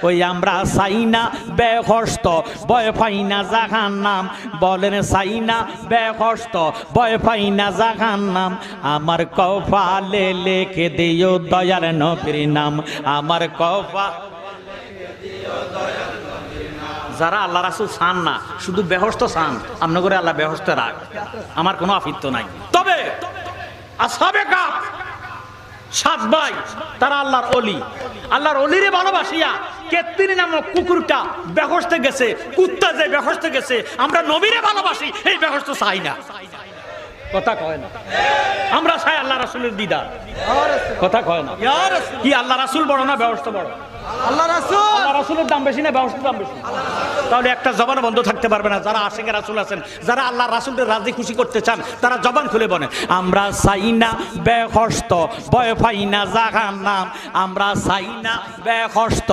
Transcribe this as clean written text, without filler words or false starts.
ওই আমরা চাই না বেহস্ত ভয় পাই না জাহান্নাম, বলেন চাই না বেহস্ত ভয় পাই না জাহান্নাম। আমার কপালে লিখে দিও দয়ার নবীর নাম, আমার কপালে যারা আল্লাহ রাসূল চান না, শুধু বেহস্ত চান, আমনে করে আল্লাহ বেহস্ত রাখ, আমার কোনো আফিত্ত নাই। তবে আসহাবে কাহফ 7 ভাই, তারা আল্লাহর ওলি, আল্লাহর ওলিরে ভালোবাসিয়া কেতনি নামক কুকুরটা বেহস্তে গেছে, কুত্তা যে বেহস্তে গেছে, আমরা নবীরে ভালোবাসি, এই বেহস্ত চাই না। কথা কয় না, আমরা চাই আল্লাহ রাসূলের দিদার। কথা কয় না, কি আল্লাহ রাসূল বড় না বেহস্ত বড়? আল্লাহ রাসূলের দাম বেশি না বেহস্তের দাম বেশি? তাহলে একটা জবান বন্ধ থাকতে পারবে না। যারা আশিকে রাসূল আছেন, যারা আল্লাহ রাসূলের রাজি খুশি করতে চান, তারা জবান খুলে বলেন আমরা চাই না বেহস্ত ভয় পাই না জাহান্নাম, আমরা চাই না বেহস্ত।